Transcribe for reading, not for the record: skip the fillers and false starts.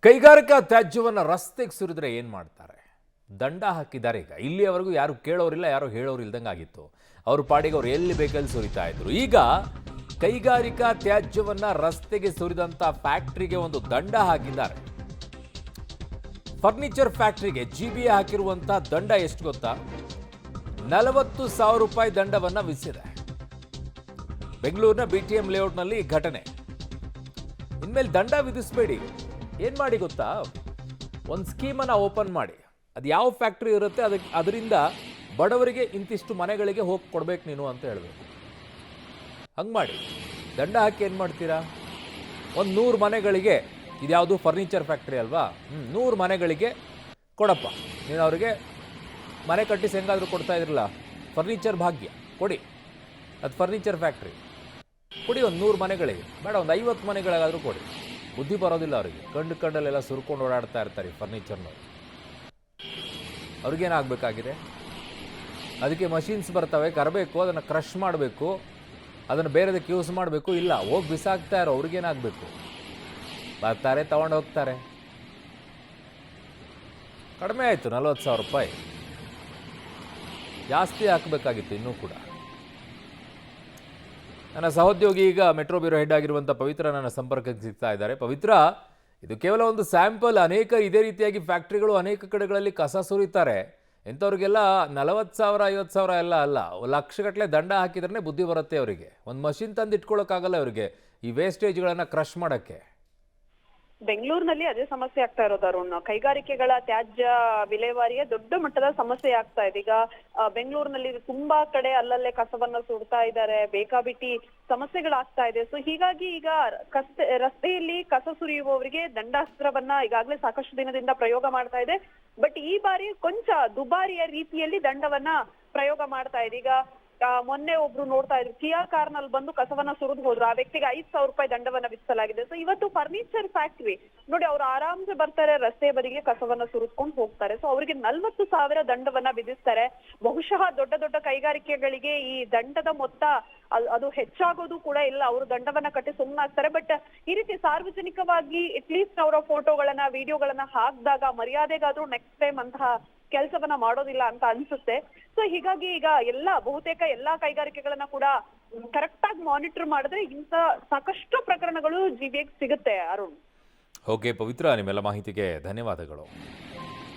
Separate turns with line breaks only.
ಕೈಗಾರಿಕಾ ತ್ಯಾಜ್ಯವನ್ನು ರಸ್ತೆಗೆ ಸುರಿದ್ರೆ ಏನು ಮಾಡ್ತಾರೆ? ದಂಡ ಹಾಕಿದ್ದಾರೆ. ಈಗ ಇಲ್ಲಿಯವರೆಗೂ ಯಾರು ಕೇಳೋರಿಲ್ಲ, ಯಾರು ಹೇಳೋರು ಇಲ್ದಂಗೆ ಆಗಿತ್ತು. ಅವ್ರ ಪಾಡಿಗೆ ಅವ್ರು ಎಲ್ಲಿ ಬೇಕಲ್ಲಿ ಸುರಿತಾ ಇದ್ರು. ಈಗ ಕೈಗಾರಿಕಾ ತ್ಯಾಜ್ಯವನ್ನು ರಸ್ತೆಗೆ ಸುರಿದಂಥ ಫ್ಯಾಕ್ಟ್ರಿಗೆ ಒಂದು ದಂಡ ಹಾಕಿದ್ದಾರೆ. ಫರ್ನಿಚರ್ ಫ್ಯಾಕ್ಟ್ರಿಗೆ GBA ಹಾಕಿರುವಂಥ ದಂಡ ಎಷ್ಟು ಗೊತ್ತಾ? 40,000 ರೂಪಾಯಿ ದಂಡವನ್ನು ವಿಧಿಸಿದೆ. ಬೆಂಗಳೂರಿನ BTM ಲೇಔಟ್ನಲ್ಲಿ ಘಟನೆ. ಇನ್ಮೇಲೆ ದಂಡ ವಿಧಿಸಬೇಡಿ. ಏನು ಮಾಡಿ ಗೊತ್ತಾ, ಒಂದು ಸ್ಕೀಮನ್ನು ಓಪನ್ ಮಾಡಿ. ಅದು ಯಾವ ಫ್ಯಾಕ್ಟ್ರಿ ಇರುತ್ತೆ ಅದರಿಂದ ಬಡವರಿಗೆ ಇಂತಿಷ್ಟು ಮನೆಗಳಿಗೆ ಹೋಗಿ ಕೊಡ್ಬೇಕು ನೀನು ಅಂತ ಹೇಳಬೇಕು. ಹಂಗೆ ಮಾಡಿ ದಂಡ ಹಾಕಿ ಏನು ಮಾಡ್ತೀರಾ? ಒಂದು 100 ಮನೆಗಳಿಗೆ, ಇದ್ಯಾವುದು ಫರ್ನಿಚರ್ ಫ್ಯಾಕ್ಟ್ರಿ ಅಲ್ವಾ, 100 ಮನೆಗಳಿಗೆ ಕೊಡಪ್ಪ ನೀನು. ಅವ್ರಿಗೆ ಮನೆ ಕಟ್ಟಿಸಿ ಹೆಂಗಾದರೂ ಕೊಡ್ತಾ ಇದ್ರಲ್ಲ, ಫರ್ನಿಚರ್ ಭಾಗ್ಯ ಕೊಡಿ. ಅದು ಫರ್ನಿಚರ್ ಫ್ಯಾಕ್ಟ್ರಿ ಕೊಡಿ. ಒಂದು 100 ಮನೆಗಳಿಗೆ ಬೇಡ, ಒಂದು 50 ಮನೆಗಳಿಗಾದರೂ ಕೊಡಿ. ಬುದ್ಧಿ ಬರೋದಿಲ್ಲ ಅವರಿಗೆ. ಕಂಡಲ್ಲೆಲ್ಲ ಸುರ್ಕೊಂಡು ಓಡಾಡ್ತಾ ಇರ್ತಾರೆ ಫರ್ನಿಚರ್ನವ್ರು. ಅವ್ರಿಗೇನಾಗಬೇಕಾಗಿದೆ? ಅದಕ್ಕೆ ಮಷೀನ್ಸ್ ಬರ್ತವೆ, ಕರಬೇಕು, ಅದನ್ನು ಕ್ರಷ್ ಮಾಡಬೇಕು, ಅದನ್ನು ಬೇರೆದಕ್ಕೆ ಯೂಸ್ ಮಾಡಬೇಕು. ಇಲ್ಲ, ಹೋಗಿ ಬಿಸಾಕ್ತಾ ಇರೋ ಅವ್ರಿಗೇನಾಗಬೇಕು? ಬರ್ತಾರೆ, ತಗೊಂಡು ಹೋಗ್ತಾರೆ. ಕಡಿಮೆ ಆಯಿತು 40,000 ರೂಪಾಯಿ. ಜಾಸ್ತಿ ಹಾಕಬೇಕಾಗಿತ್ತು ಇನ್ನೂ ಕೂಡ. ನನ್ನ ಸಹೋದ್ಯೋಗಿ ಈಗ ಮೆಟ್ರೋ ಬ್ಯೂರೋ ಹೆಡ್ ಆಗಿರುವಂಥ ಪವಿತ್ರ ನನ್ನ ಸಂಪರ್ಕಕ್ಕೆ ಸಿಗ್ತಾ ಇದ್ದಾರೆ. ಪವಿತ್ರ, ಇದು ಕೇವಲ ಒಂದು ಸ್ಯಾಂಪಲ್. ಅನೇಕ ಇದೇ ರೀತಿಯಾಗಿ ಫ್ಯಾಕ್ಟ್ರಿಗಳು ಅನೇಕ ಕಡೆಗಳಲ್ಲಿ ಕಸ ಸುರಿತಾರೆ. ಇಂಥವ್ರಿಗೆಲ್ಲ 40,000 50,000 ಎಲ್ಲ ಅಲ್ಲ, ಲಕ್ಷಗಟ್ಟಲೆ ದಂಡ ಹಾಕಿದ್ರೆ ಬುದ್ಧಿ ಬರುತ್ತೆ ಅವರಿಗೆ. ಒಂದು ಮಷಿನ್ ತಂದು ಇಟ್ಕೊಳ್ಳೋಕ್ಕಾಗಲ್ಲ ಅವರಿಗೆ ಈ ವೇಸ್ಟೇಜ್ಗಳನ್ನು ಕ್ರಷ್ ಮಾಡೋಕ್ಕೆ.
ಬೆಂಗಳೂರಿನಲ್ಲಿ ಅದೇ ಸಮಸ್ಯೆ ಆಗ್ತಾ ಇರೋದು ಅರುಣ್. ಕೈಗಾರಿಕೆಗಳ ತ್ಯಾಜ್ಯ ವಿಲೇವಾರಿಯ ದೊಡ್ಡ ಮಟ್ಟದ ಸಮಸ್ಯೆ ಆಗ್ತಾ ಇದೆ. ಈಗ ಬೆಂಗಳೂರಿನಲ್ಲಿ ತುಂಬಾ ಕಡೆ ಅಲ್ಲಲ್ಲೇ ಕಸವನ್ನ ಸುಡ್ತಾ ಇದ್ದಾರೆ, ಬೇಕಾಬಿಟ್ಟಿ ಸಮಸ್ಯೆಗಳಾಗ್ತಾ ಇದೆ. ಸೊ ಹೀಗಾಗಿ ಈಗ ರಸ್ತೆಯಲ್ಲಿ ಕಸ ಸುರಿಯುವವರಿಗೆ ದಂಡಾಸ್ತ್ರವನ್ನ ಈಗಾಗಲೇ ಸಾಕಷ್ಟು ದಿನದಿಂದ ಪ್ರಯೋಗ ಮಾಡ್ತಾ ಇದೆ. ಬಟ್ ಈ ಬಾರಿ ಕೊಂಚ ದುಬಾರಿಯ ರೀತಿಯಲ್ಲಿ ದಂಡವನ್ನ ಪ್ರಯೋಗ ಮಾಡ್ತಾ ಇದೆ. ಈಗ ಮೊನ್ನೆ ಒಬ್ರು ನೋಡ್ತಾ ಇದ್ರು, ಕಿಯಾ ಕಾರ್ ನಲ್ಲಿ ಬಂದು ಕಸವನ್ನ ಸುರಿದು ಹೋದ್ರು. ಆ ವ್ಯಕ್ತಿಗೆ 5,000 ರೂಪಾಯಿ ದಂಡವನ್ನ ವಿಧಿಸಲಾಗಿದೆ. ಸೊ ಇವತ್ತು ಫರ್ನಿಚರ್ ಫ್ಯಾಕ್ಟ್ರಿ ನೋಡಿ, ಅವ್ರು ಆರಾಮ್ಸೆ ಬರ್ತಾರೆ, ರಸ್ತೆ ಬದಿಗೆ ಕಸವನ್ನ ಸುರಿದ್ಕೊಂಡು ಹೋಗ್ತಾರೆ. ಸೊ ಅವರಿಗೆ 40,000 ದಂಡವನ್ನ ವಿಧಿಸ್ತಾರೆ. ಬಹುಶಃ ದೊಡ್ಡ ದೊಡ್ಡ ಕೈಗಾರಿಕೆಗಳಿಗೆ ಈ ದಂಡದ ಮೊತ್ತ ಅದು ಹೆಚ್ಚಾಗೋದು ಕೂಡ ಇಲ್ಲ. ಅವರು ದಂಡವನ್ನ ಕಟ್ಟಿ ಸುಮ್ಮನಾಗ್ತಾರೆ. ಬಟ್ ಈ ರೀತಿ ಸಾರ್ವಜನಿಕವಾಗಿ ಅಟ್ಲೀಸ್ಟ್ ಅವರ ಫೋಟೋಗಳನ್ನ, ವಿಡಿಯೋಗಳನ್ನ ಹಾಕಿದಾಗ ಮರ್ಯಾದೆಗಾದ್ರೂ ನೆಕ್ಸ್ಟ್ ಟೈಮ್ ಅಂತಹ ಕೆಲಸವನ್ನ ಮಾಡೋದಿಲ್ಲ ಅಂತ ಅನ್ಸುತ್ತೆ. ಸೊ ಹೀಗಾಗಿ ಈಗ ಬಹುತೇಕ ಎಲ್ಲಾ ಕೈಗಾರಿಕೆಗಳನ್ನ ಕೂಡ ಕರೆಕ್ಟ್ ಆಗಿ ಮಾನಿಟರ್ ಮಾಡಿದ್ರೆ ಇಂತ ಸಾಕಷ್ಟು ಪ್ರಕರಣಗಳು GBAಗೆ ಸಿಗುತ್ತೆ. ಅರುಣ್,
ಓಕೆ ಪವಿತ್ರ, ನಿಮ್ಮೆಲ್ಲ ಮಾಹಿತಿಗೆ ಧನ್ಯವಾದಗಳು.